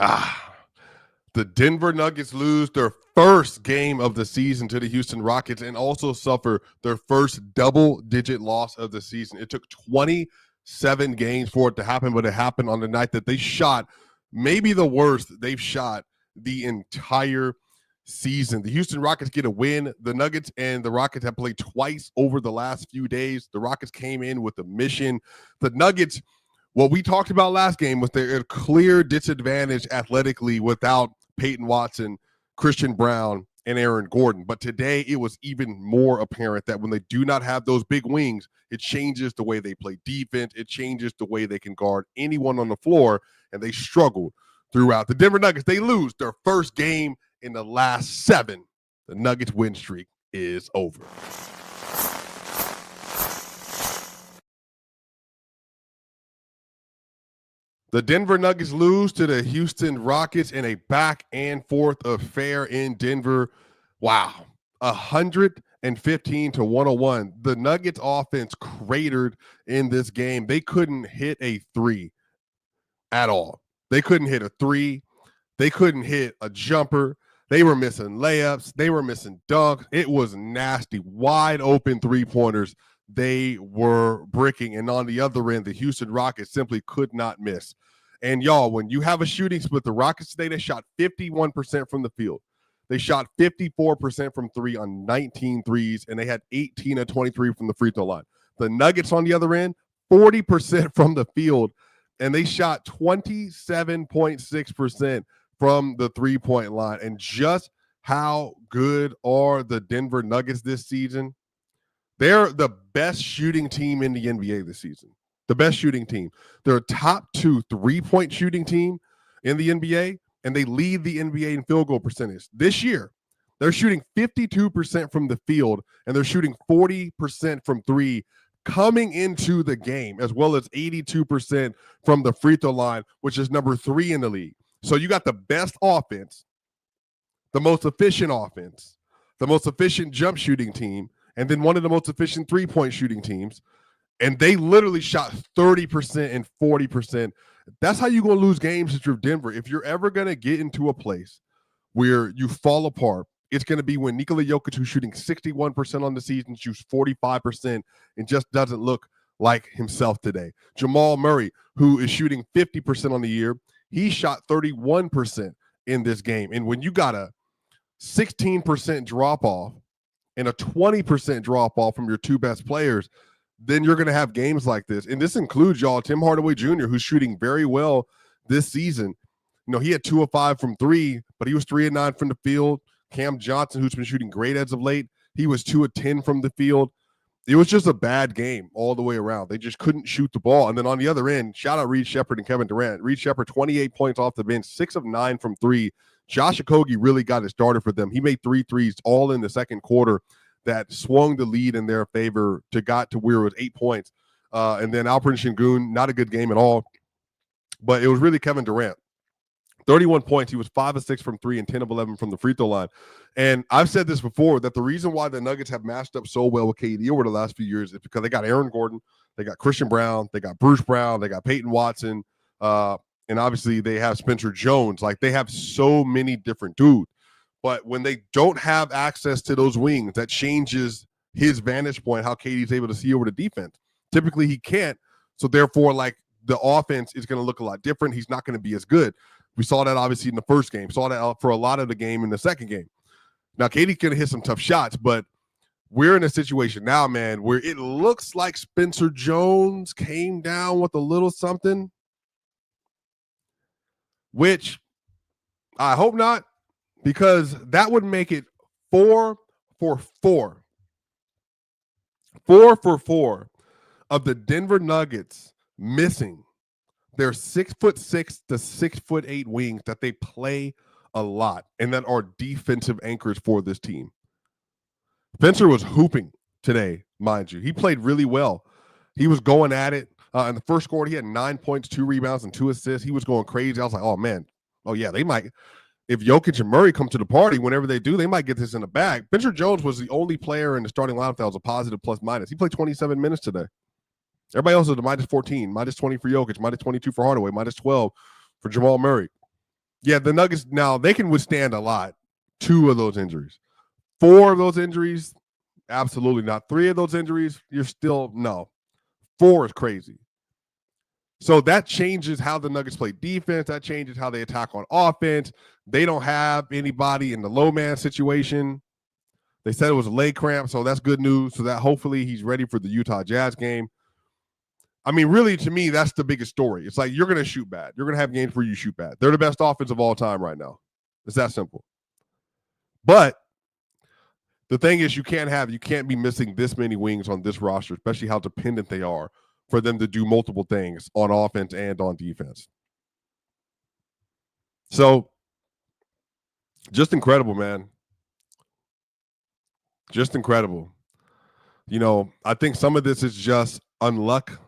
Ah, the Denver Nuggets lose their first game of the season to the Houston Rockets and also suffer their first double-digit loss of the season. It took 27 games for it to happen, but it happened on the night that they shot maybe the worst they've shot the entire season. The Houston Rockets get a win. The Nuggets and the Rockets have played twice over the last few days. The Rockets came in with a mission. The Nuggets, what we talked about last game was their clear disadvantage athletically without Peyton Watson, Christian Brown, and Aaron Gordon. But today it was even more apparent that when they do not have those big wings, it changes the way they play defense. It changes the way they can guard anyone on the floor, and they struggled throughout. The Denver Nuggets, they lose their first game in the last 7. The Nuggets win streak is over. The Denver Nuggets lose to the Houston Rockets in a back and forth affair in Denver. Wow. 115 to 101. The Nuggets offense cratered in this game. They couldn't hit a 3 at all. They couldn't hit a 3. They couldn't hit a jumper. They were missing layups. They were missing dunks. It was nasty. Wide open three-pointers. They were bricking. And on the other end, the Houston Rockets simply could not miss. And y'all, when you have a shooting split, the Rockets today, they shot 51% from the field. They shot 54% from 3 on 19 threes, and they had 18 of 23 from the free throw line. The Nuggets on the other end, 40% from the field, and they shot 27.6% from the three-point line. And just how good are the Denver Nuggets this season? They're the best shooting team in the NBA this season. The best shooting team. They're a top 2 three-point shooting team in the NBA, and they lead the NBA in field goal percentage. This year, they're shooting 52% from the field, and they're shooting 40% from 3 coming into the game, as well as 82% from the free throw line, which is number 3 in the league. So you got the best offense, the most efficient offense, the most efficient jump shooting team, and then one of the most efficient three-point shooting teams. And they literally shot 30% and 40%. That's how you're going to lose games if you're Denver. If you're ever going to get into a place where you fall apart, it's going to be when Nikola Jokic, who's shooting 61% on the season, shoots 45% and just doesn't look like himself today. Jamal Murray, who is shooting 50% on the year, he shot 31% in this game. And when you got a 16% drop-off and a 20% drop-off from your 2 best players, then you're going to have games like this. And this includes, y'all, Tim Hardaway Jr., who's shooting very well this season. You know, he had 2 of 5 from 3, but he was 3 of 9 from the field. Cam Johnson, who's been shooting great as of late, he was 2 of 10 from the field. It was just a bad game all the way around. They just couldn't shoot the ball. And then on the other end, shout out Reed Shepherd and Kevin Durant. Reed Shepherd, 28 points off the bench, 6 of 9 from 3. Josh Okogie really got it started for them. He made 3 threes all in the second quarter that swung the lead in their favor to got to where it was 8 points. And then Alperen Sengun, not a good game at all. But it was really Kevin Durant. 31 points. He was 5 of 6 from 3 and 10 of 11 from the free throw line. And I've said this before, that the reason why the Nuggets have matched up so well with KD over the last few years is because they got Aaron Gordon, they got Christian Brown, they got Bruce Brown, they got Peyton Watson, and obviously they have Spencer Jones. Like, they have so many different dudes. But when they don't have access to those wings, that changes his vantage point, how KD's able to see over the defense. Typically, he can't. So, therefore, like, the offense is going to look a lot different. He's not going to be as good. We saw that, obviously, in the first game. Saw that for a lot of the game in the second game. Now, KD's going to hit some tough shots, but we're in a situation now, man, where it looks like Spencer Jones came down with a little something, which I hope not, because that would make it 4 for 4. 4 for 4 of the Denver Nuggets missing their 6'6" to 6'8" wings that they play a lot and that are defensive anchors for this team. Spencer was hooping today, mind you. He played really well. He was going at it. In the first quarter, he had 9 points, 2 rebounds, and 2 assists. He was going crazy. I was like, oh, man. Oh, yeah, they might. If Jokic and Murray come to the party, whenever they do, they might get this in the bag. Spencer Jones was the only player in the starting lineup that was a positive plus-minus. He played 27 minutes today. Everybody else was a -14, -20 for Jokic, -22 for Hardaway, -12 for Jamal Murray. Yeah, the Nuggets now they can withstand a lot. 2 of those injuries, 4 of those injuries, absolutely not. 3 of those injuries, you're still no. 4 is crazy. So that changes how the Nuggets play defense. That changes how they attack on offense. They don't have anybody in the low man situation. They said it was a leg cramp, so that's good news. So that hopefully he's ready for the Utah Jazz game. I mean, really, to me, that's the biggest story. It's like you're going to shoot bad. You're going to have games where you shoot bad. They're the best offense of all time right now. It's that simple. But the thing is, you can't be missing this many wings on this roster, especially how dependent they are for them to do multiple things on offense and on defense. So, just incredible, man. Just incredible. I think some of this is just unluck.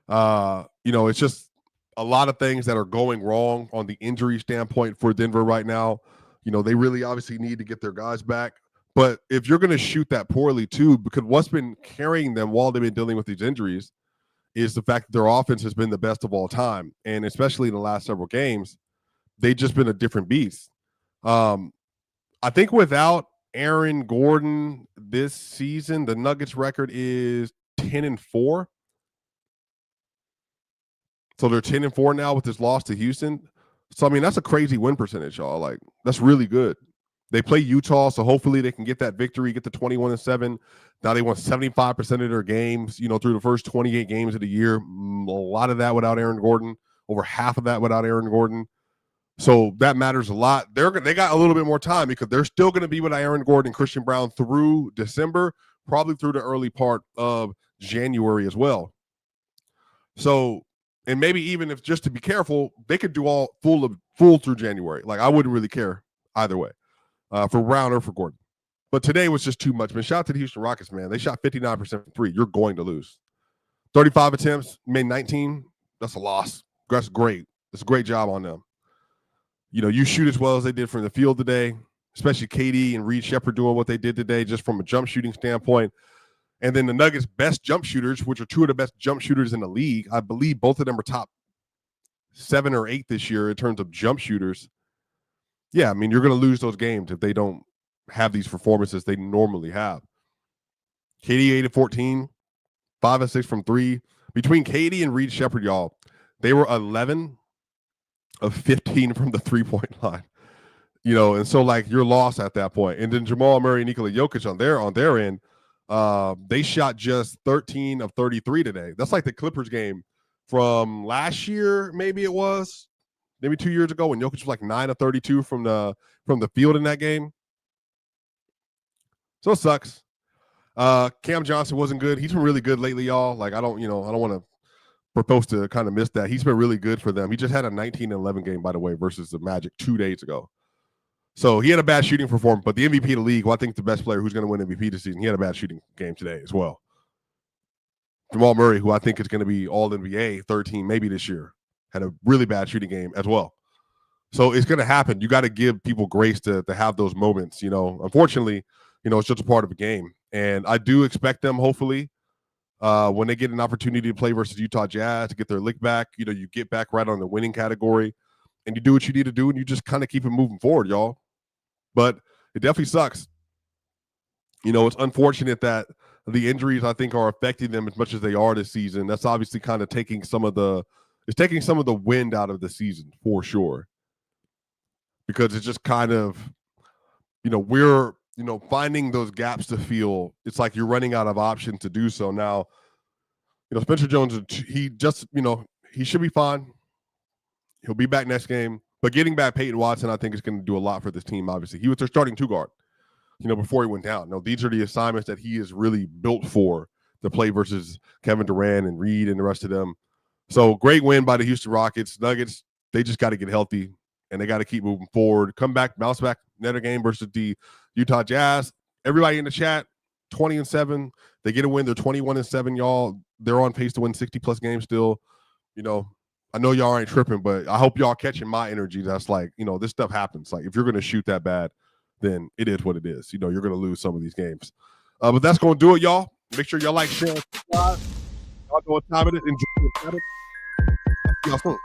It's just a lot of things that are going wrong on the injury standpoint for Denver right now. They really obviously need to get their guys back. But if you're going to shoot that poorly too, because what's been carrying them while they've been dealing with these injuries is the fact that their offense has been the best of all time. And especially in the last several games, they've just been a different beast. I think without Aaron Gordon this season, the Nuggets record is 10-4. So they're 10-4 now with this loss to Houston. So, I mean, that's a crazy win percentage, y'all. Like, that's really good. They play Utah, so hopefully they can get that victory, get to 21-7. Now they won 75% of their games, through the first 28 games of the year. A lot of that without Aaron Gordon, over half of that without Aaron Gordon. So that matters a lot. They got a little bit more time because they're still going to be with Aaron Gordon and Christian Brown through December, probably through the early part of January as well. So, and maybe even if just to be careful, they could do all full through January. Like, I wouldn't really care either way for Brown or for Gordon. But today was just too much. Man, shout out to the Houston Rockets, man. They shot 59% from 3. You're going to lose. 35 attempts, made 19. That's a loss. That's great. That's a great job on them. You shoot as well as they did from the field today, especially KD and Reed Shepherd doing what they did today just from a jump shooting standpoint. And then the Nuggets' best jump shooters, which are 2 of the best jump shooters in the league, I believe both of them are top 7 or 8 this year in terms of jump shooters. Yeah, I mean, you're going to lose those games if they don't have these performances they normally have. KD 8-14, 5-6 from 3. Between KD and Reed Shepherd, y'all, they were 11 of 15 from the 3-point line. And so like you're lost at that point. And then Jamal Murray and Nikola Jokic on their end, they shot just 13 of 33 today. That's like the Clippers game from last year, maybe 2 years ago when Jokic was like 9 of 32 from the field in that game. So it sucks. Cam Johnson wasn't good. He's been really good lately, y'all. Like I don't want to propose to kind of miss that. He's been really good for them. He just had a 19-11 game, by the way, versus the Magic 2 days ago. So he had a bad shooting performance, but the MVP of the league, I think the best player who's going to win MVP this season, he had a bad shooting game today as well. Jamal Murray, who I think is going to be all NBA, third team maybe this year, had a really bad shooting game as well. So it's going to happen. You got to give people grace to have those moments. Unfortunately, it's just a part of the game. And I do expect them, hopefully, when they get an opportunity to play versus Utah Jazz to get their lick back, you get back right on the winning category and you do what you need to do and you just kind of keep it moving forward, y'all. But it definitely sucks. It's unfortunate that the injuries, I think, are affecting them as much as they are this season. That's obviously kind of taking some of the wind out of the season for sure. Because it's just kind of, we're, finding those gaps to fill. It's like you're running out of options to do so. Now, Spencer Jones, he just, he should be fine. He'll be back next game. But getting back Peyton Watson, I think, is going to do a lot for this team, obviously. He was their starting 2-guard, before he went down. These are the assignments that he is really built for, to play versus Kevin Durant and Reed and the rest of them. So great win by the Houston Rockets. Nuggets, they just got to get healthy, and they got to keep moving forward. Come back, bounce back, another game versus the Utah Jazz. Everybody in the chat, 20-7. They get a win. They're 21-7, y'all. They're on pace to win 60-plus games still. I know y'all ain't tripping, but I hope y'all catching my energy. That's like, this stuff happens. Like, if you're going to shoot that bad, then it is what it is. You're going to lose some of these games. But that's going to do it, y'all. Make sure y'all like, share, and subscribe. Y'all know what time it is. Enjoy it. Y'all soon.